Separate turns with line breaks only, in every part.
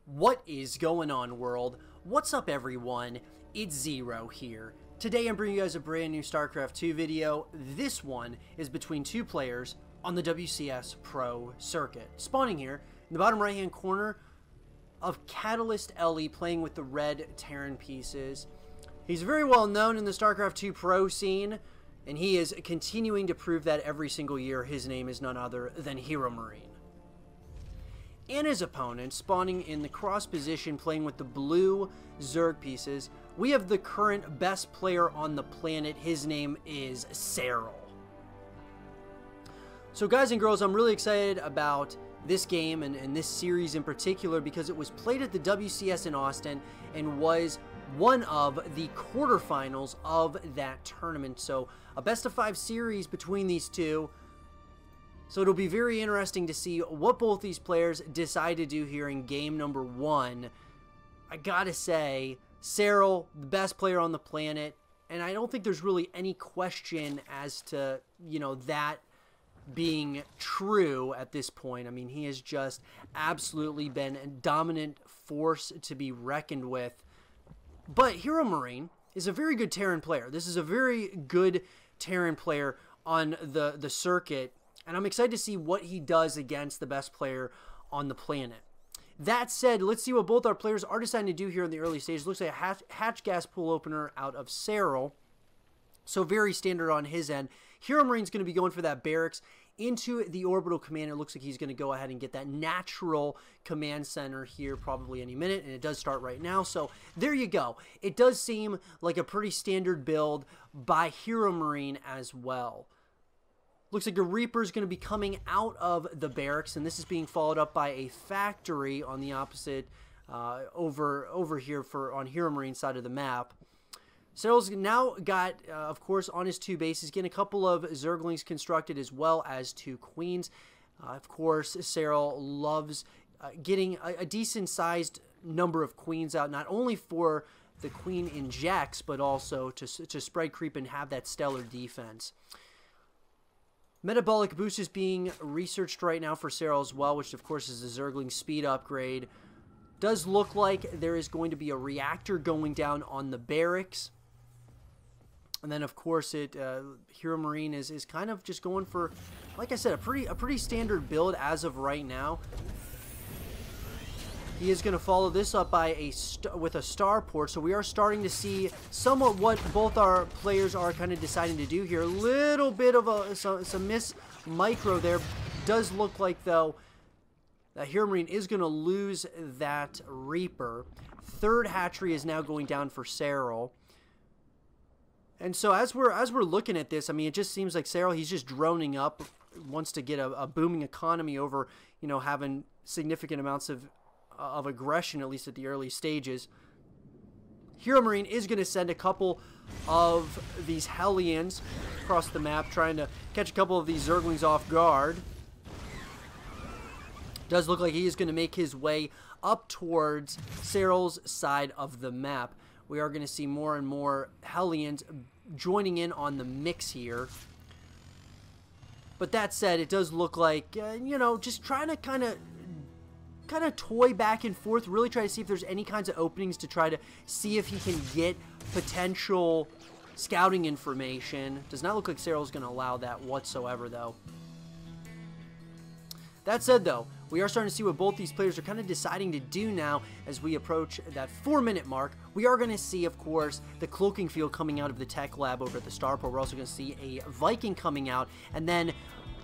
What is going on, world? What's up, everyone? It's Zero here. Today I'm bringing you guys a brand new StarCraft 2 video. This one is between two players on the WCS Pro circuit. Spawning here in the bottom right hand corner of Catalyst Ellie, playing with the red Terran pieces. He's very well known in the StarCraft 2 Pro scene, and he is continuing to prove that every single year. His name is none other than HeroMarine. And his opponent, spawning in the cross position, playing with the blue Zerg pieces, we have the current best player on the planet. His name is Serral. So guys and girls, I'm really excited about this game and this series in particular because it was played at the WCS in Austin and was one of the quarterfinals of that tournament. So a best of 5 series between these two. So it'll be very interesting to see what both these players decide to do here in game number 1. I gotta say, Serral, the best player on the planet, and I don't think there's really any question as to, that being true at this point. I mean, he has just absolutely been a dominant force to be reckoned with. But HeroMarine is a very good Terran player. This is a very good Terran player on the circuit. And I'm excited to see what he does against the best player on the planet. That said, let's see what both our players are deciding to do here in the early stage. Looks like a hatch gas pool opener out of Serral. So very standard on his end. HeroMarine's going to be going for that barracks into the orbital command. It looks like he's going to go ahead and get that natural command center here probably any minute. And it does start right now. So there you go. It does seem like a pretty standard build by HeroMarine as well. Looks like a Reaper is going to be coming out of the barracks, and this is being followed up by a factory on the opposite over here on HeroMarine's side of the map. Serral's now got, of course, on his 2 bases, getting a couple of Zerglings constructed as well as 2 Queens. Of course, Serral loves getting a decent-sized number of Queens out, not only for the Queen injects, but also to spread creep and have that stellar defense. Metabolic boost is being researched right now for Serral as well, which of course is a Zergling speed upgrade. Does look like there is going to be a reactor going down on the barracks. And then of course HeroMarine is kind of just going for, like I said, a pretty standard build as of right now. He is going to follow this up by with a starport, so we are starting to see somewhat what both our players are kind of deciding to do here. A little bit of some miss micro there. Does look like, though, that HeroMarine is going to lose that Reaper. 3rd hatchery is now going down for Serral. And so as we're looking at this, I mean, it just seems like Serral, he's just droning up, wants to get a booming economy over, having significant amounts of aggression, at least at the early stages. HeroMarine is going to send a couple of these Hellions across the map, trying to catch a couple of these Zerglings off guard. Does look like he is going to make his way up towards Serral's side of the map. We are going to see more and more Hellions joining in on the mix here. But that said, it does look like, just trying to kind of toy back and forth, really try to see if there's any kinds of openings to try to see if he can get potential scouting information. Does not look like Serral's going to allow that whatsoever, though. That said, though, we are starting to see what both these players are kind of deciding to do now as we approach that 4-minute mark. We are going to see, of course, the cloaking field coming out of the tech lab over at the starport. We're also going to see a Viking coming out, and then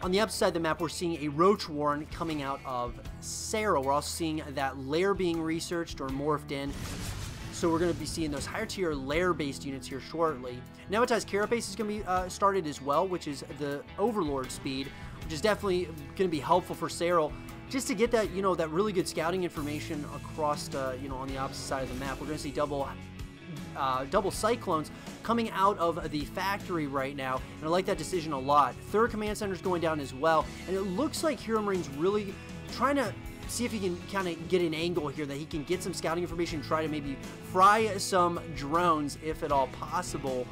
on the upside of the map, we're seeing a Roach Warren coming out of Serral. We're also seeing that lair being researched or morphed in. So we're going to be seeing those higher tier lair-based units here shortly. Nematized Carapace is going to be started as well, which is the Overlord speed, which is definitely going to be helpful for Serral, just to get that, that really good scouting information across, on the opposite side of the map. We're going to see double Cyclones coming out of the factory right now, and I like that decision a lot. 3rd command center is going down as well, and it looks like HeroMarine's really trying to see if he can kind of get an angle here that he can get some scouting information, try to maybe fry some drones if at all possible.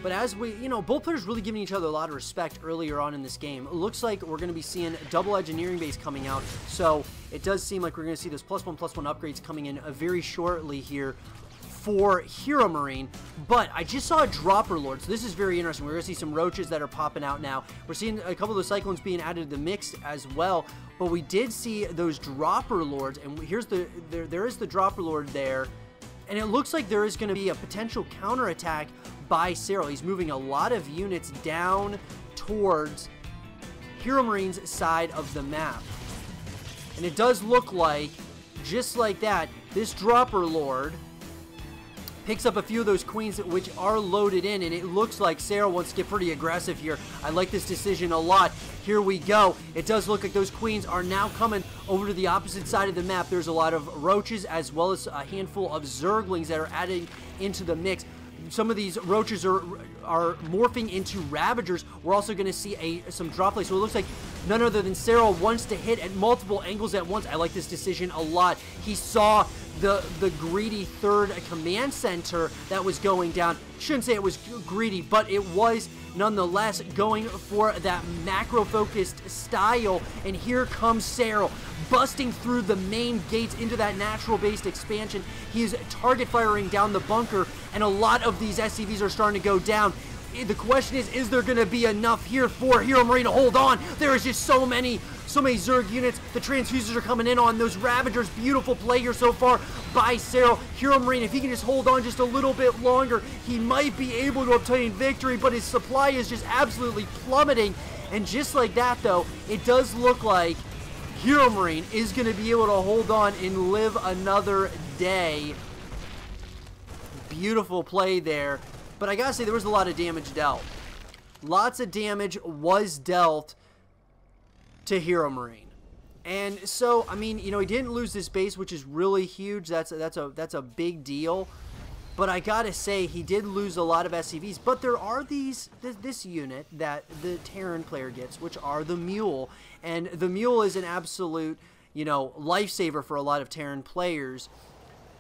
But as we, both players really giving each other a lot of respect earlier on in this game. It looks like we're going to be seeing a double engineering base coming out. So it does seem like we're going to see those +1/+1 upgrades coming in very shortly here for HeroMarine. But I just saw a Dropper Lord, so this is very interesting. We're going to see some roaches that are popping out now. We're seeing a couple of those Cyclones being added to the mix as well. But we did see those Dropper Lords, and here's there is the Dropper Lord there. And it looks like there is going to be a potential counterattack by Serral. He's moving a lot of units down towards HeroMarine's side of the map. And it does look like, just like that, this Dropper Lord picks up a few of those queens which are loaded in, and it looks like Serral wants to get pretty aggressive here. I like this decision a lot. Here we go. It does look like those queens are now coming over to the opposite side of the map. There's a lot of roaches as well as a handful of zerglings that are adding into the mix. Some of these roaches are morphing into ravagers. We're also going to see some drop plays. So it looks like none other than Serral wants to hit at multiple angles at once. I like this decision a lot. He saw the greedy third command center that was going down. Shouldn't say it was greedy, but it was nonetheless going for that macro-focused style. And here comes Serral, busting through the main gates into that natural-based expansion. He is target firing down the bunker, and a lot of these SCVs are starting to go down. The question is there going to be enough here for HeroMarine to hold on? There is just so many Zerg units. The transfusers are coming in on those Ravagers. Beautiful play here so far by Serral. HeroMarine, if he can just hold on just a little bit longer, he might be able to obtain victory, but his supply is just absolutely plummeting. And just like that, though, it does look like HeroMarine is going to be able to hold on and live another day. Beautiful play there. But I gotta say, there was a lot of damage dealt. Lots of damage was dealt to HeroMarine. And so, I mean, he didn't lose this base, which is really huge. That's a big deal. But I gotta say, he did lose a lot of SCVs. But there are this unit that the Terran player gets, which are the Mule. And the Mule is an absolute, lifesaver for a lot of Terran players.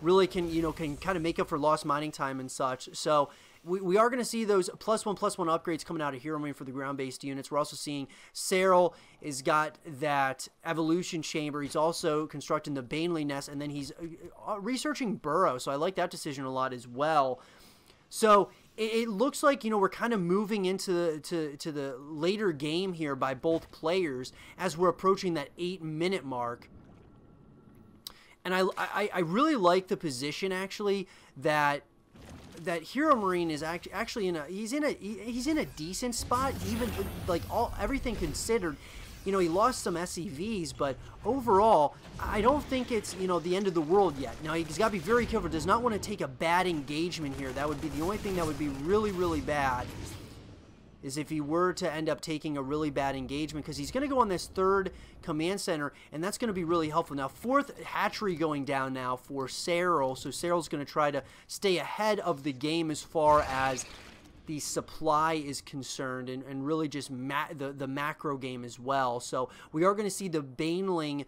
Really can kind of make up for lost mining time and such. So we are going to see those +1/+1 upgrades coming out of HeroMarine for the ground-based units. We're also seeing Serral has got that evolution chamber. He's also constructing the Baneling nest, and then he's researching Burrow. So I like that decision a lot as well. So it looks like, we're kind of moving into the later game here by both players as we're approaching that 8-minute mark. And I really like the position, actually, that HeroMarine is actually he's in a decent spot, even like everything considered. He lost some SCVs, but overall, I don't think it's the end of the world yet. Now he's got to be very careful. Does not want to take a bad engagement here. That would be the only thing that would be really, really bad. Is if he were to end up taking a really bad engagement, because he's going to go on this third command center, and that's going to be really helpful. Now, fourth hatchery going down now for Serral, so Serral's going to try to stay ahead of the game as far as the supply is concerned, and really just the macro game as well. So we are going to see the Baneling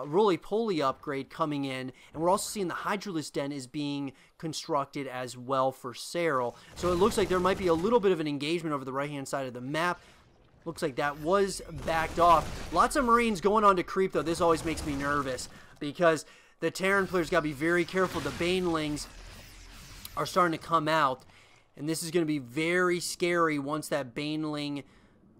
roly-poly upgrade coming in, and we're also seeing the Hydralisk Den is being constructed as well for Serral. So it looks like there might be a little bit of an engagement over the right-hand side of the map. Looks like that was backed off. Lots of Marines going on to creep, though. This always makes me nervous because the Terran players got to be very careful. The Banelings are starting to come out, and this is going to be very scary once that Baneling...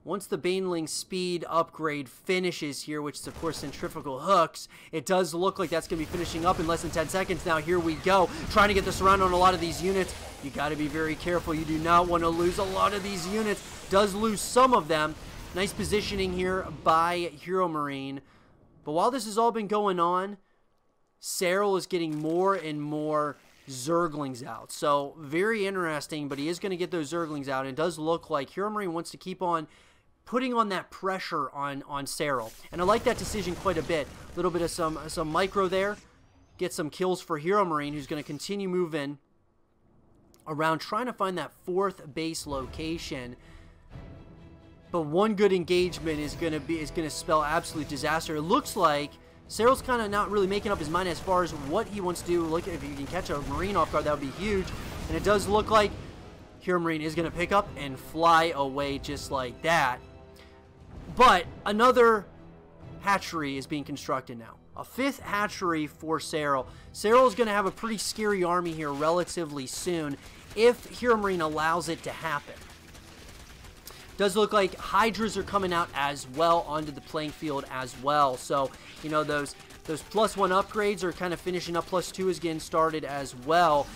Once the Baneling speed upgrade finishes here, which is, of course, centrifugal hooks, it does look like that's going to be finishing up in less than 10 seconds. Now, here we go. Trying to get the surround on a lot of these units. You got to be very careful. You do not want to lose a lot of these units. Does lose some of them. Nice positioning here by HeroMarine. But while this has all been going on, Serral is getting more and more Zerglings out. So, very interesting, but he is going to get those Zerglings out. And it does look like HeroMarine wants to keep on putting on that pressure on Serral. And I like that decision quite a bit. A little bit of some micro there. Get some kills for HeroMarine, who's going to continue moving around trying to find that fourth base location. But one good engagement is going to spell absolute disaster. It looks like Serral's kind of not really making up his mind as far as what he wants to do. Look, if you can catch a Marine off guard, that would be huge. And it does look like HeroMarine is going to pick up and fly away just like that. But another hatchery is being constructed now. A 5th hatchery for Serral. Serral is going to have a pretty scary army here relatively soon if HeroMarine allows it to happen. Does look like Hydras are coming out as well onto the playing field as well. So, you know, those +1 upgrades are kind of finishing up. +2 is getting started as well.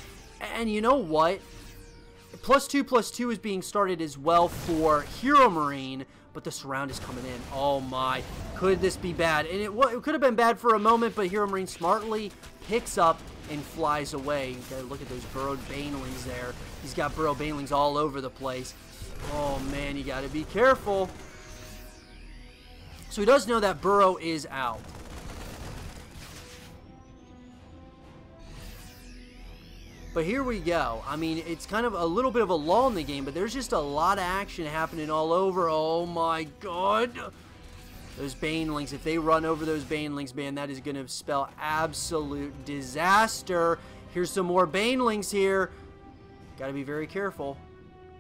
And you know what? +2 is being started as well for HeroMarine, but the surround is coming in. Oh my, could this be bad? And it could have been bad for a moment, but HeroMarine smartly picks up and flies away. You gotta look at those burrowed banelings there. He's got burrowed banelings all over the place. Oh man, you gotta be careful. So he does know that burrow is out. But here we go. I mean, it's kind of a little bit of a lull in the game, but there's just a lot of action happening all over. Oh my god. Those banelings, if they run over those banelings, man, that is going to spell absolute disaster. Here's some more banelings here. Got to be very careful.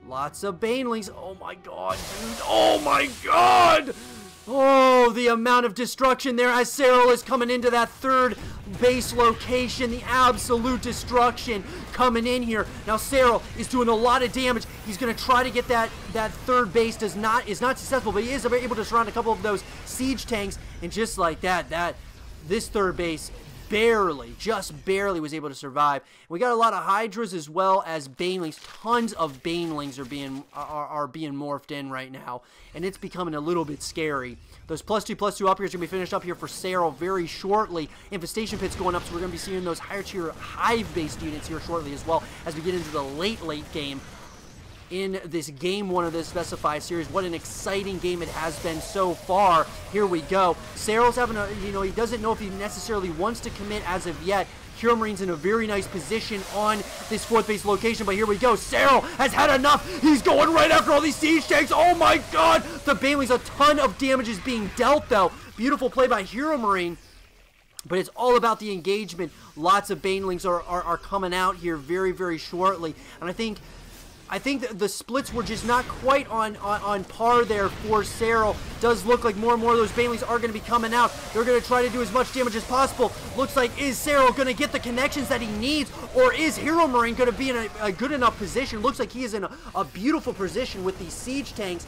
Lots of banelings. Oh my god, dude. Oh my god. Oh, the amount of destruction there as Serral is coming into that 3rd base location. The absolute destruction coming in here. Now Serral is doing a lot of damage. He's going to try to get that 3rd base. Is not successful, but he is able to surround a couple of those siege tanks. And just like that, this 3rd base just barely was able to survive. We got a lot of Hydras as well as banelings. Tons of banelings are being morphed in right now, and it's becoming a little bit scary. Those +2 upgrades are going to be finished up here for Serral very shortly. Infestation pits going up, so we're going to be seeing those higher tier hive-based units here shortly as well as we get into the late game in this game 1 of this specified series. What an exciting game it has been so far. Here we go. Serral's having a, you know, he doesn't know if he necessarily wants to commit as of yet. HeroMarine's in a very nice position on this 4th base location, but here we go. Serral has had enough. He's going right after all these siege tanks. Oh my god. The banelings, a ton of damage is being dealt though. Beautiful play by HeroMarine. But it's all about the engagement. Lots of banelings are coming out here very, very shortly. And I think the splits were just not quite on par there for Serral. Does look like more and more of those banelings are going to be coming out. They're going to try to do as much damage as possible. Looks like, is Serral going to get the connections that he needs, or is HeroMarine going to be in a good enough position? Looks like he is in a beautiful position with these siege tanks.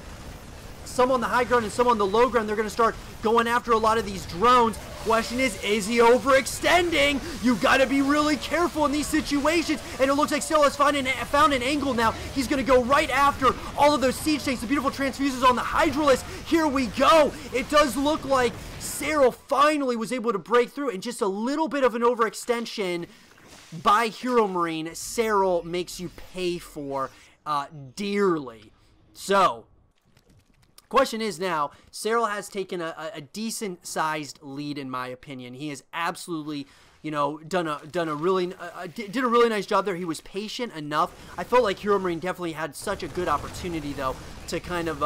Some on the high ground and some on the low ground. They're going to start going after a lot of these drones. Question is he overextending? You got to be really careful in these situations. And it looks like Serral has found an angle now. He's going to go right after all of those siege tanks. The beautiful transfuses on the Hydralisk. Here we go. It does look like Serral finally was able to break through, and just a little bit of an overextension by HeroMarine, Serral makes you pay for dearly. So, question is now, Serral has taken a decent-sized lead, in my opinion. He has absolutely, you know, did a really nice job there. He was patient enough. I felt like HeroMarine definitely had such a good opportunity, though, to kind of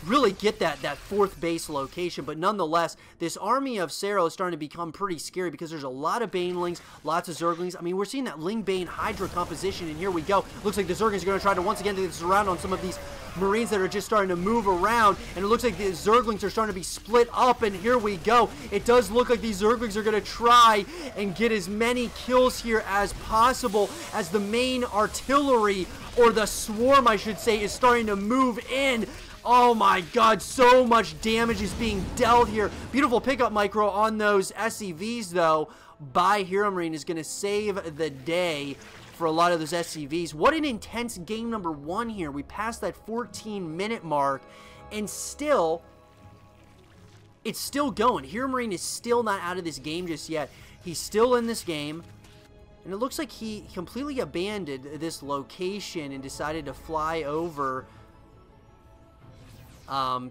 really get that 4th base location. But nonetheless, this army of Serral is starting to become pretty scary because there's a lot of banelings, lots of zerglings. I mean, we're seeing that Lingbane Hydra composition, and here we go. Looks like the zerglings are going to try to once again get surround on some of these Marines that are just starting to move around, and it looks like the zerglings are starting to be split up, and here we go. It does look like these zerglings are going to try and get as many kills here as possible as the main artillery, or the swarm I should say, is starting to move in. Oh my god, so much damage is being dealt here. Beautiful pickup micro on those SCVs though by HeroMarine is going to save the day for a lot of those SCVs. What an intense game number 1 here. We passed that 14-minute mark, and still, it's still going. HeroMarine is still not out of this game just yet. He's still in this game, and it looks like he completely abandoned this location and decided to fly over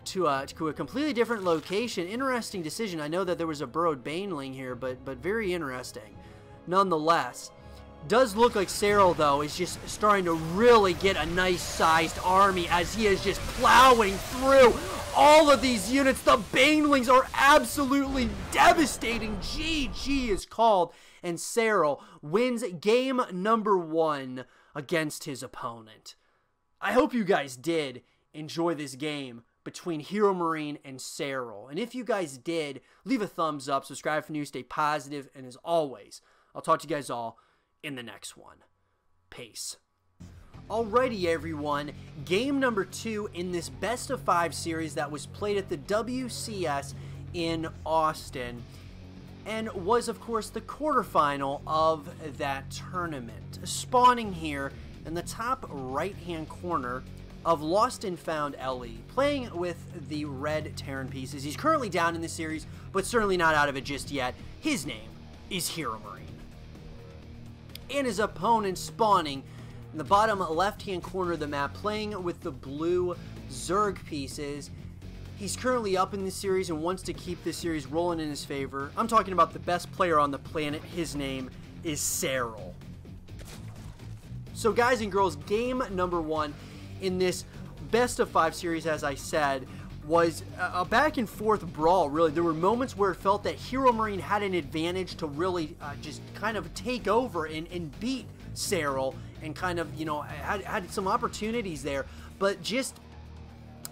to a completely different location. Interesting decision. I know that there was a burrowed baneling here, but very interesting. Nonetheless, does look like Serral, though, is just starting to really get a nice-sized army as he is just plowing through all of these units. The banelings are absolutely devastating. GG is called, and Serral wins game number 1 against his opponent. I hope you guys did enjoy this game between HeroMarine and Serral. And if you guys did, leave a thumbs up, subscribe for news, stay positive, and as always, I'll talk to you guys all in the next one. Peace. Alrighty everyone, game number 2 in this best of 5 series that was played at the WCS in Austin, and was of course the quarterfinal of that tournament. Spawning here in the top right hand corner of Lost and Found Ellie, playing with the red Terran pieces. He's currently down in the series, but certainly not out of it just yet. His name is HeroMarine. And his opponent spawning in the bottom left-hand corner of the map, playing with the blue Zerg pieces. He's currently up in this series and wants to keep this series rolling in his favor. I'm talking about the best player on the planet. His name is Serral. So guys and girls, game number 1 in this best of 5 series, as I said, was a back and forth brawl, really. There were moments where it felt that HeroMarine had an advantage to really just kind of take over and beat Serral, and kind of, you know, had some opportunities there, but just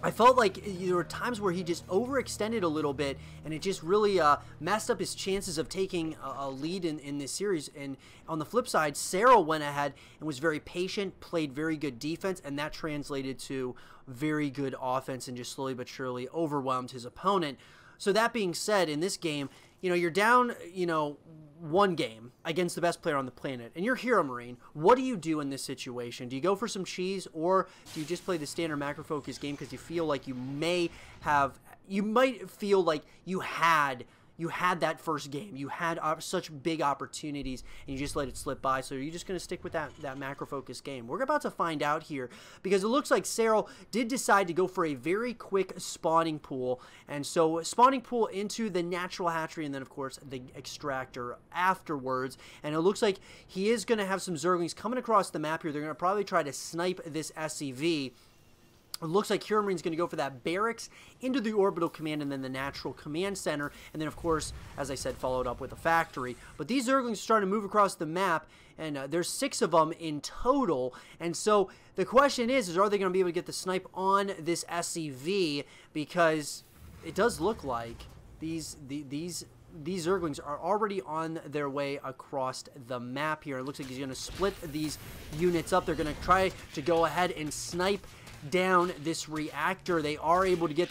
I felt like there were times where he just overextended a little bit, and it just really messed up his chances of taking a lead in this series. And on the flip side, Serral went ahead and was very patient, played very good defense, and that translated to very good offense and just slowly but surely overwhelmed his opponent. So that being said, in this game, you know, you're down, you know, 1 game against the best player on the planet, and you're HeroMarine. What do you do in this situation? Do you go for some cheese, or do you just play the standard macro focus game because you feel like you might feel like you had that first game, you had such big opportunities, and you just let it slip by? So are you just going to stick with that macro focus game? We're about to find out here, because it looks like Serral did decide to go for a very quick spawning pool, and so spawning pool into the natural hatchery, and then of course the extractor afterwards. And it looks like he is going to have some Zerglings coming across the map here. They're going to probably try to snipe this SCV. It looks like HeroMarine's going to go for that barracks into the orbital command and then the natural command center. And then, of course, as I said, followed up with a factory. But these Zerglings are starting to move across the map, and there's 6 of them in total. And so the question is are they going to be able to get the snipe on this SCV? Because it does look like these Zerglings are already on their way across the map here. It looks like he's going to split these units up. They're going to try to go ahead and snipe down this reactor. They are able to get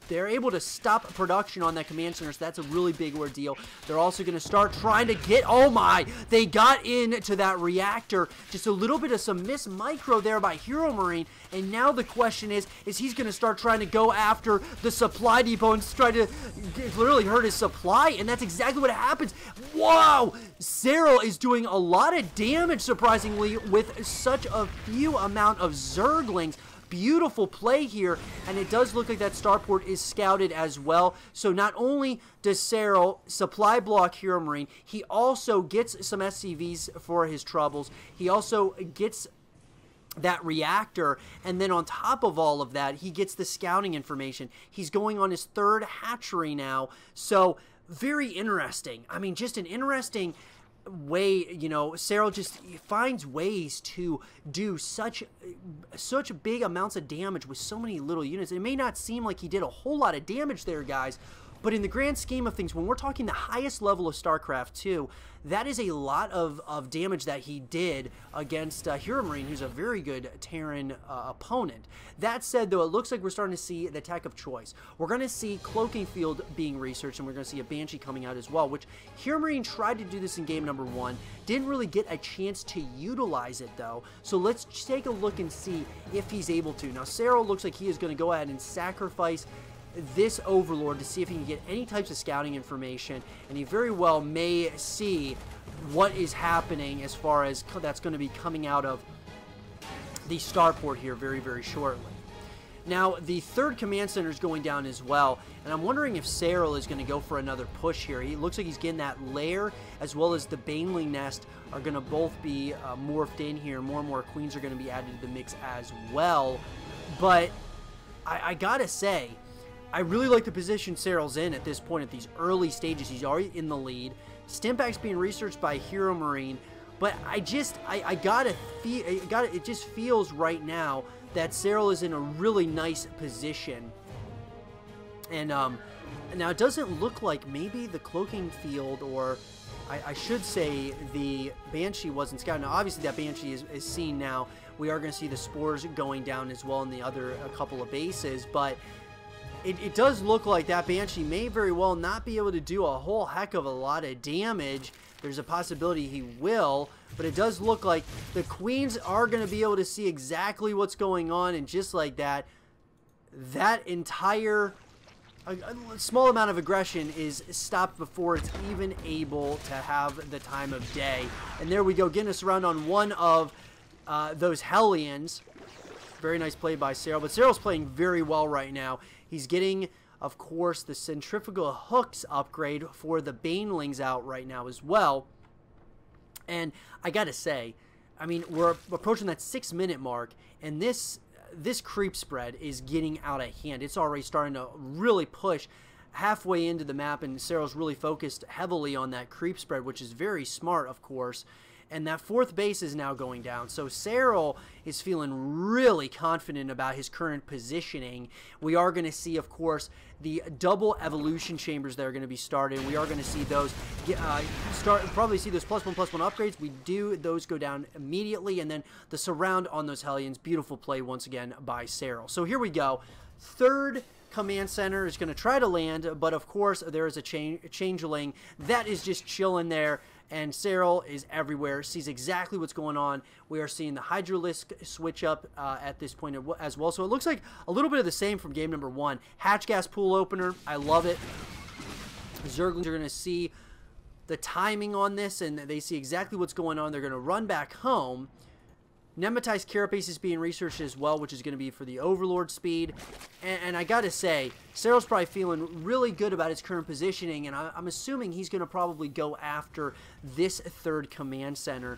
they're able to stop production on that command center, so that's a really big ordeal. They're also going to start trying to get, oh my, they got into that reactor. Just a little bit of some miss micro there by HeroMarine, and now the question is he's going to start trying to go after the supply depot and try to literally hurt his supply, and that's exactly what happens. Wow, Serral is doing a lot of damage, surprisingly, with such a few amount of Zerglings. Beautiful play here, and it does look like that starport is scouted as well. So not only does Serral supply block HeroMarine, he also gets some SCVs for his troubles. He also gets that reactor, and then on top of all of that, he gets the scouting information. He's going on his 3rd hatchery now, so very interesting. I mean, just an interesting way, you know. Serral just finds ways to do such big amounts of damage with so many little units. It may not seem like he did a whole lot of damage there, guys, but in the grand scheme of things, when we're talking the highest level of StarCraft 2, that is a lot of damage that he did against HeroMarine, who's a very good Terran opponent. That said, though, it looks like we're starting to see the tech of choice. We're going to see Cloaking Field being researched, and we're going to see a Banshee coming out as well, which HeroMarine tried to do this in game number 1. Didn't really get a chance to utilize it, though. So let's take a look and see if he's able to. Now, Serral looks like he is going to go ahead and sacrifice this Overlord to see if he can get any types of scouting information, and he very well may see what is happening as far as that's going to be coming out of the starport here very, very shortly. Now, the 3rd command center is going down as well, and I'm wondering if Serral is going to go for another push here. He looks like he's getting that lair, as well as the Baneling nest are going to both be morphed in here. More and more queens are going to be added to the mix as well, but I gotta say, I really like the position Serral's in at this point at these early stages. He's already in the lead. Stimpak's being researched by HeroMarine. But I gotta feel, it just feels right now that Serral is in a really nice position. And now it doesn't look like maybe the cloaking field, or I should say the Banshee wasn't scouted. Now obviously that Banshee is seen now. We are going to see the spores going down as well in the other a couple of bases, but it does look like that Banshee may very well not be able to do a whole heck of a lot of damage. There's a possibility he will, but it does look like the Queens are going to be able to see exactly what's going on, and just like that, that entire a small amount of aggression is stopped before it's even able to have the time of day. And there we go, getting us around on one of those Hellions. Very nice play by Serral, but Serral's playing very well right now. He's getting, of course, the centrifugal hooks upgrade for the Banelings out right now as well. And I gotta say, I mean, we're approaching that 6-minute mark, and this creep spread is getting out of hand. It's already starting to really push halfway into the map, and Serral's really focused heavily on that creep spread, which is very smart, of course. And that 4th base is now going down. So Serral is feeling really confident about his current positioning. We are going to see, of course, the double evolution chambers that are going to be started. We are going to see those probably see those +1/+1 upgrades. Those go down immediately, and then the surround on those Hellions. Beautiful play once again by Serral. So here we go. 3rd command center is going to try to land, but of course there is a changeling that is just chilling there, and Serral is everywhere, sees exactly what's going on. We are seeing the Hydralisk switch up at this point as well, so it looks like a little bit of the same from game number 1. Hatch gas pool opener, I love it. Zerglings are going to see the timing on this, and they see exactly what's going on. They're going to run back home. Nematized Carapace is being researched as well, which is going to be for the Overlord speed. And I gotta say, Serral's probably feeling really good about his current positioning, and I'm assuming he's going to probably go after this 3rd command center.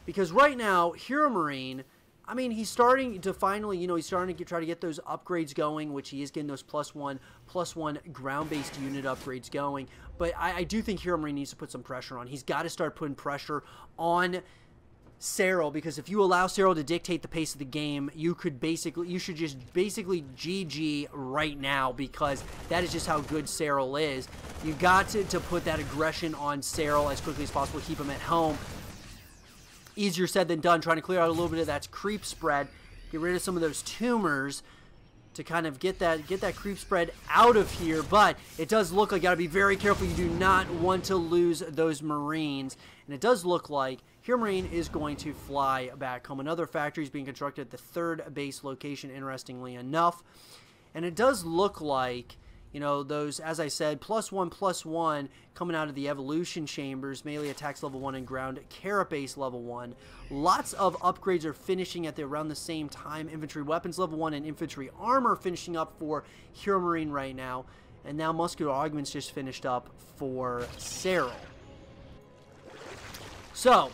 Because right now, HeroMarine, I mean, he's starting to finally, he's starting to try to get those upgrades going, which he is getting those +1/+1 ground-based unit upgrades going. But I do think HeroMarine needs to put some pressure on. He's got to start putting pressure on Serral, because if you allow Serral to dictate the pace of the game, you should just basically GG right now, because that is just how good Serral is. You got to put that aggression on Serral as quickly as possible, keep him at home. Easier said than done, trying to clear out a little bit of that creep spread, get rid of some of those tumors to kind of get that creep spread out of here. But it does look like you got to be very careful. You do not want to lose those Marines, and it does look like HeroMarine is going to fly back home. Another factory is being constructed at the 3rd base location, interestingly enough. And it does look like, those, as I said, +1/+1 coming out of the evolution chambers, melee attacks level 1 and ground carapace level 1. Lots of upgrades are finishing at around the same time. Infantry weapons level 1 and infantry armor finishing up for HeroMarine right now. And now muscular augments just finished up for Serral. So,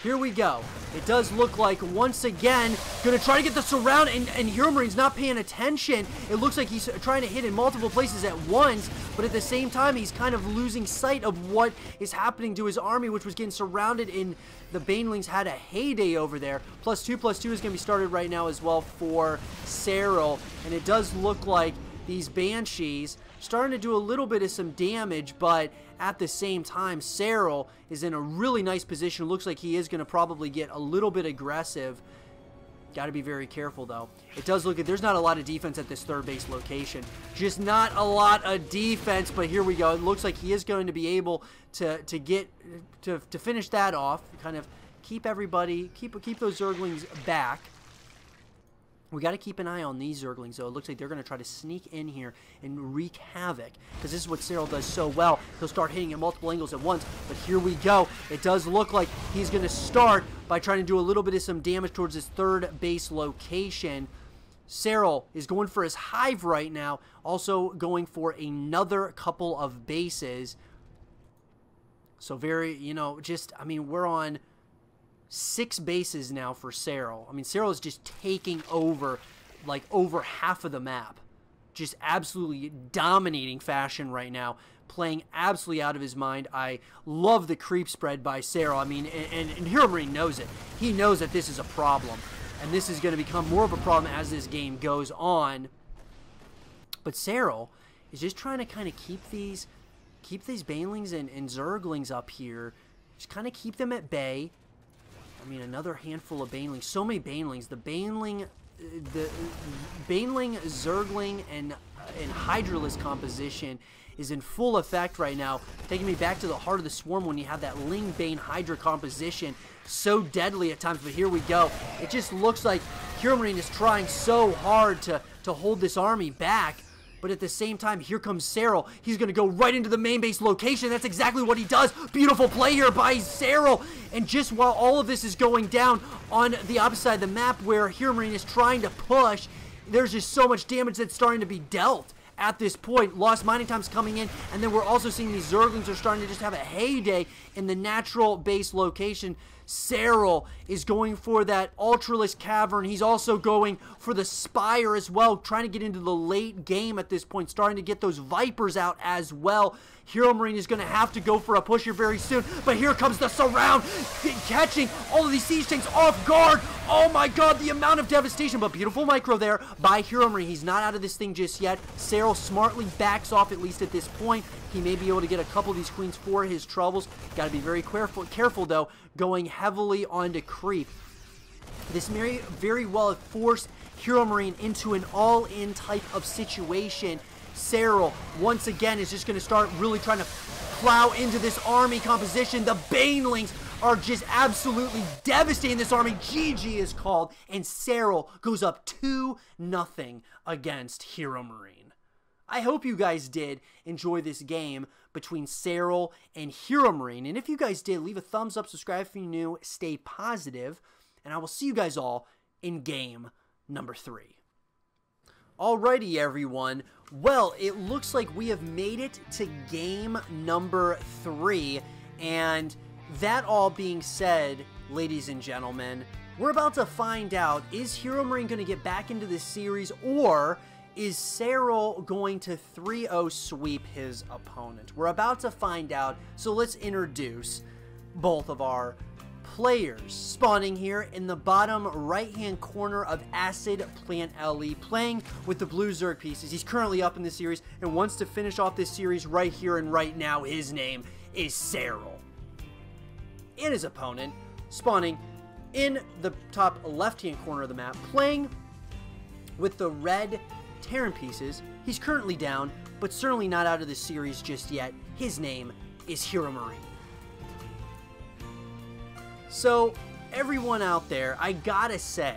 here we go. It does look like, once again, going to try to get the surround, and HeroMarine's not paying attention. It looks like he's trying to hit in multiple places at once, but at the same time, he's kind of losing sight of what is happening to his army, which was getting surrounded, and the Banelings had a heyday over there. +2/+2 is going to be started right now as well for Serral, and it does look like these Banshees starting to do a little bit of some damage, but at the same time, Serral is in a really nice position. Looks like he is going to probably get a little bit aggressive. Got to be very careful, though. It does look like there's not a lot of defense at this 3rd base location. Just not a lot of defense, but here we go. It looks like he is going to be able to finish that off, kind of keep everybody, keep those Zerglings back. We got to keep an eye on these Zerglings, though. It looks like they're going to try to sneak in here and wreak havoc, because this is what Serral does so well. He'll start hitting at multiple angles at once, but here we go. It does look like he's going to start by trying to do a little bit of some damage towards his 3rd base location. Serral is going for his hive right now, also going for another couple of bases. So very, we're on 6 bases now for Serral. I mean, Serral is just taking over, like, over half of the map. just absolutely dominating fashion right now, playing absolutely out of his mind. I love the creep spread by Serral. I mean, and HeroMarine knows it. He knows that this is a problem, and this is going to become more of a problem as this game goes on. But Serral is just trying to kind of keep these banelings and zerglings up here, just kind of keep them at bay. I mean, another handful of banelings. So many banelings. The baneling, zergling, and hydralisk composition is in full effect right now, taking me back to the heart of the swarm when you have that Ling Bane Hydra composition. So deadly at times, but here we go. It just looks like HeroMarine is trying so hard to hold this army back. But at the same time, here comes Serral. He's going to go right into the main base location. That's exactly what he does. Beautiful play here by Serral. And just while all of this is going down on the opposite side of the map where HeroMarine is trying to push, there's just so much damage that's starting to be dealt at this point. Lost mining time's coming in, and then we're also seeing these Zerglings are starting to just have a heyday in the natural base location. Serral is going for that Ultralisk Cavern. He's also going for the Spire as well, trying to get into the late game at this point, starting to get those Vipers out as well. HeroMarine is going to have to go for a push here very soon, but here comes the surround, catching all of these siege tanks off guard. Oh my god, the amount of devastation, but beautiful micro there by HeroMarine. He's not out of this thing just yet. Serral smartly backs off, at least at this point. He may be able to get a couple of these queens for his troubles. Got to be very careful though, going heavily onto creep. This may very well have forced HeroMarine into an all-in type of situation. Serral, once again, is just going to start really trying to plow into this army composition. The Banelings are just absolutely devastating this army. GG is called, and Serral goes up 2-0 against HeroMarine. I hope you guys did enjoy this game between Serral and HeroMarine. And if you guys did, leave a thumbs up, subscribe if you're new, stay positive, and I will see you guys all in game number 3. Alrighty, everyone. Well, it looks like we have made it to game number 3, and that all being said, ladies and gentlemen, we're about to find out, is HeroMarine going to get back into this series, or is Serral going to 3-0 sweep his opponent? We're about to find out, so let's introduce both of our players. Spawning here in the bottom right-hand corner of Acid Plant LE, playing with the blue Zerg pieces. He's currently up in the series and wants to finish off this series right here and right now. His name is Serral. And his opponent, spawning in the top left-hand corner of the map, playing with the red Terran pieces. He's currently down, but certainly not out of the series just yet. His name is HeroMarine. So, everyone out there, I gotta say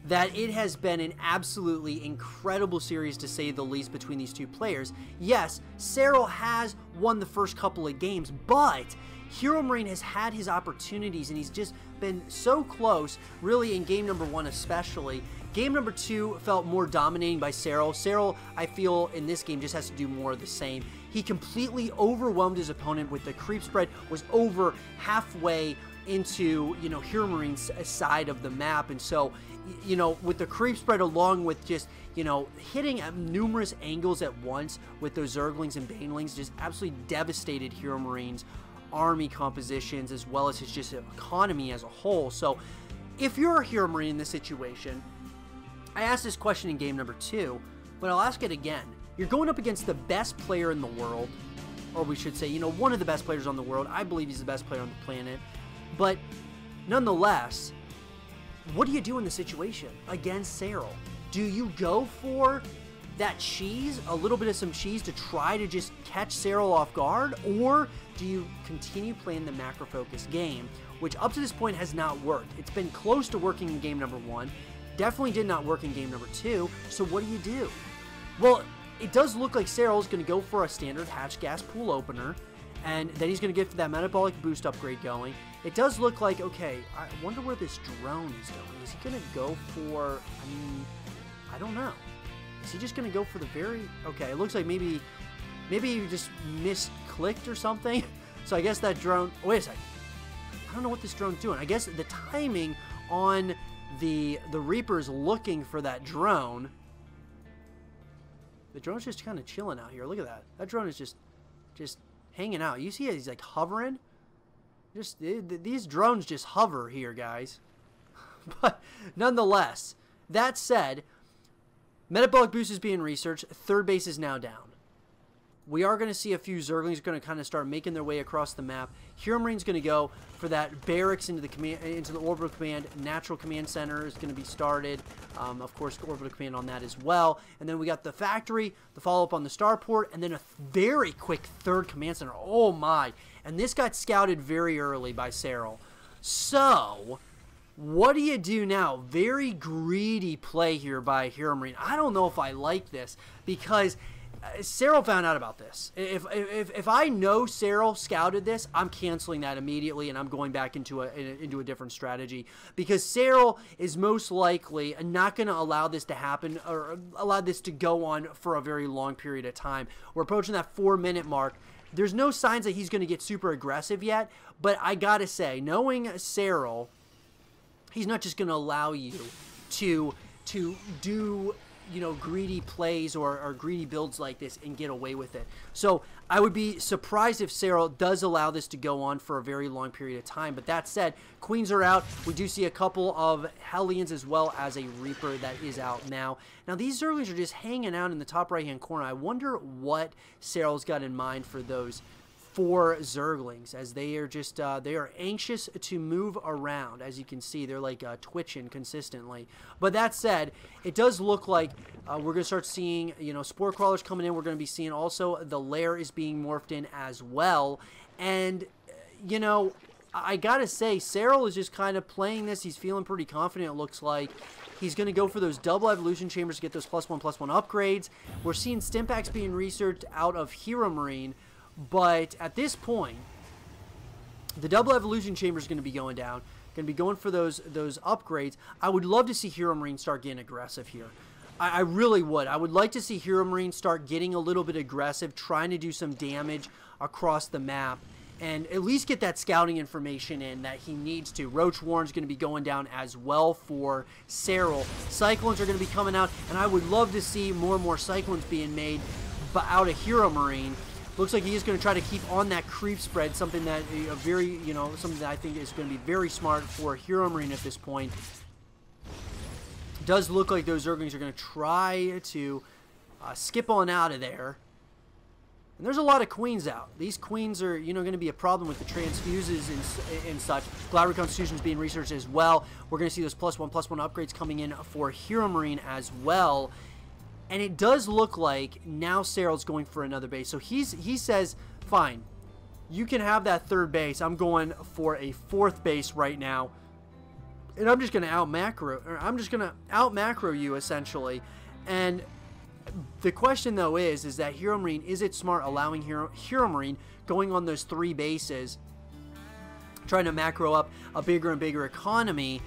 that it has been an absolutely incredible series, to say the least, between these two players. Yes, Serral has won the first couple of games, but HeroMarine has had his opportunities, and he's just been so close, really in game number 1 especially. Game number 2 felt more dominating by Serral. Serral, I feel, in this game just has to do more of the same. He completely overwhelmed his opponent with the creep spread, was over halfway into, you know, HeroMarine's side of the map, and so, you know, with the creep spread along with just, you know, hitting at numerous angles at once with those Zerglings and Banelings, just absolutely devastated HeroMarine's army compositions as well as his just economy as a whole. So if you're a HeroMarine in this situation, I asked this question in game number 2, but I'll ask it again. You're going up against the best player in the world, or we should say, you know, one of the best players on the world. I believe he's the best player on the planet. But nonetheless, what do you do in the situation against Serral? Do you go for that cheese, a little bit of some cheese, to try to just catch Serral off guard? Or do you continue playing the macro-focused game, which up to this point has not worked? It's been close to working in game number 1. Definitely did not work in game number 2. So what do? Well, it does look like Serral is going to go for a standard hatch gas pool opener, and then he's going to get that metabolic boost upgrade going. It does look like, okay, I wonder where this drone is going. Is he going to go for, I mean, I don't know. Is he just going to go for the very, okay, it looks like maybe he just misclicked or something. So I guess that drone, wait a second. I don't know what this drone's doing. I guess the timing on the Reapers looking for that drone, The drone's just kind of chilling out here. Look at that. That drone is just hanging out. You see he's like hovering? These drones just hover here, guys. But nonetheless, that said, metabolic boost is being researched. Third base is now down. We are going to see a few Zerglings going to kind of start making their way across the map. HeroMarine's going to go for that barracks into the orbital command. Natural command center is going to be started. Of course, orbital command on that as well. And then we got the factory, the follow-up on the starport, and then a very quick third command center. Oh my! And this got scouted very early by Serral. So what do you do now? Very greedy play here by HeroMarine. I don't know if I like this because Serral found out about this. If I know Serral scouted this, I'm canceling that immediately and I'm going back into a different strategy, because Serral is most likely not going to allow this to happen or allow this to go on for a very long period of time. We're approaching that 4-minute mark. There's no signs that he's going to get super aggressive yet, but I gotta say, knowing Serral, he's not just going to allow you to do, you know, greedy plays or greedy builds like this and get away with it. So I would be surprised if Serral does allow this to go on for a very long period of time. But that said, Queens are out. We do see a couple of Hellions as well as a Reaper that is out now. Now these Zerglings are just hanging out in the top right hand corner. I wonder what Serral's got in mind for those 4 Zerglings, as they are just they are anxious to move around. As you can see, they're like twitching consistently. But that said, it does look like we're going to start seeing, you know, spore crawlers coming in. We're going to be seeing also the lair is being morphed in as well. And you know, I gotta say, Serral is just kind of playing this. He's feeling pretty confident, it looks like. He's going to go for those double evolution chambers to get those +1/+1 upgrades. We're seeing Stimpaks being researched out of HeroMarine. But at this point, the double evolution chamber is going to be going down. Going to be going for those upgrades. I would love to see HeroMarine start getting aggressive here. I really would. I would like to see HeroMarine start getting a little bit aggressive, trying to do some damage across the map, and at least get that scouting information in that he needs to. Roach Warren's going to be going down as well for Serral. Cyclones are going to be coming out, and I would love to see more and more Cyclones being made out of HeroMarine. Looks like he is going to try to keep on that creep spread, something that something that I think is going to be very smart for HeroMarine at this point. It does look like those Zerglings are going to try to skip on out of there. And there's a lot of Queens out. These Queens are, you know, going to be a problem with the transfuses and such. Cloud Reconstitution is being researched as well. We're going to see those +1/+1 upgrades coming in for HeroMarine as well. And it does look like now Serral's going for another base. So he says, fine, you can have that third base. I'm going for a 4th base right now. And I'm just going to out macro you essentially. And the question though is that HeroMarine, is it smart allowing HeroMarine going on those 3 bases, trying to macro up a bigger and bigger economy?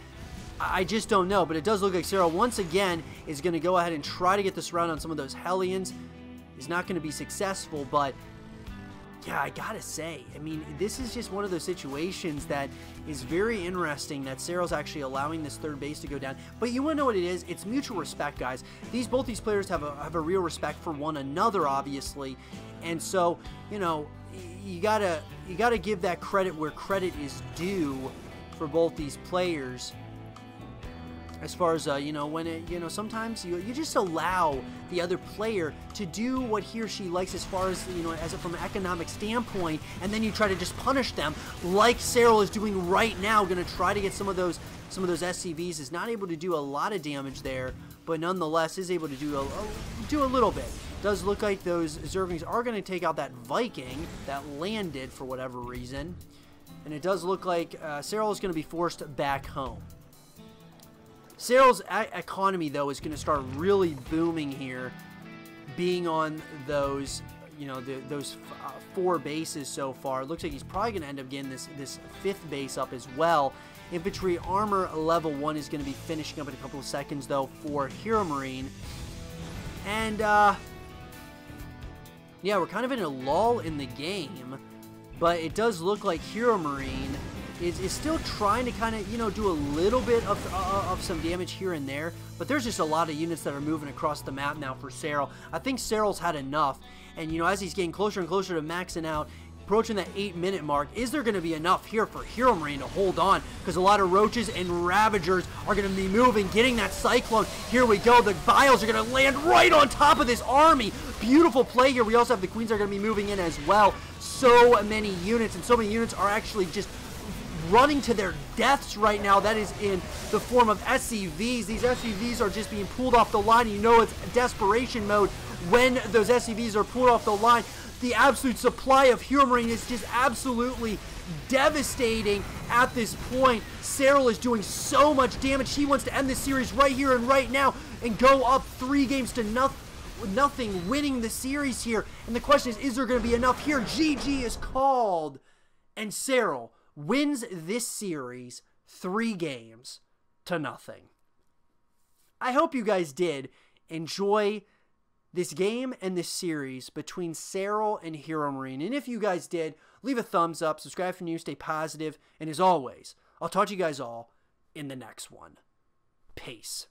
I just don't know, but it does look like Serral once again is going to go ahead and try to get the surround on some of those Hellions. He's not going to be successful, but yeah, I gotta say, I mean, this is just one of those situations that is very interesting that Serral's actually allowing this third base to go down. But you want to know what it is? It's mutual respect, guys. Both these players have a real respect for one another, obviously, and so, you know, you gotta give that credit where credit is due for both these players. As far as, you know, when it, you know, sometimes you just allow the other player to do what he or she likes as far as, you know, as from an economic standpoint, and then you try to just punish them like Serral is doing right now, going to try to get some of those SCVs. Is not able to do a lot of damage there, but nonetheless is able to do a little bit. Does look like those Zerglings are going to take out that Viking that landed for whatever reason, and it does look like Serral is going to be forced back home. Serral's economy, though, is going to start really booming here, being on those, you know, those 4 bases so far. It looks like he's probably going to end up getting this 5th base up as well. Infantry armor level 1 is going to be finishing up in a couple of seconds, though, for HeroMarine. And, yeah, we're kind of in a lull in the game, but it does look like HeroMarine is still trying to kind of, you know, do a little bit of some damage here and there, but there's just a lot of units that are moving across the map now for Serral. I think Serral's had enough, and, you know, as he's getting closer and closer to maxing out, approaching that 8-minute mark, is there going to be enough here for HeroMarine to hold on? Because a lot of Roaches and Ravagers are going to be moving, getting that Cyclone. Here we go. The Vials are going to land right on top of this army. Beautiful play here. We also have the Queens are going to be moving in as well. So many units, and so many units are actually just running to their deaths right now. That is in the form of SCVs. These SCVs are just being pulled off the line. You know it's desperation mode when those SCVs are pulled off the line. The absolute supply of HeroMarine is just absolutely devastating at this point. Serral is doing so much damage. He wants to end this series right here and right now and go up 3 games to nothing, winning the series here. And the question is there going to be enough here? GG is called, and Serral wins this series 3 games to nothing. I hope you guys did enjoy this game and this series between Serral and HeroMarine. And if you guys did, leave a thumbs up, subscribe for new, stay positive, and as always, I'll talk to you guys all in the next one. Peace.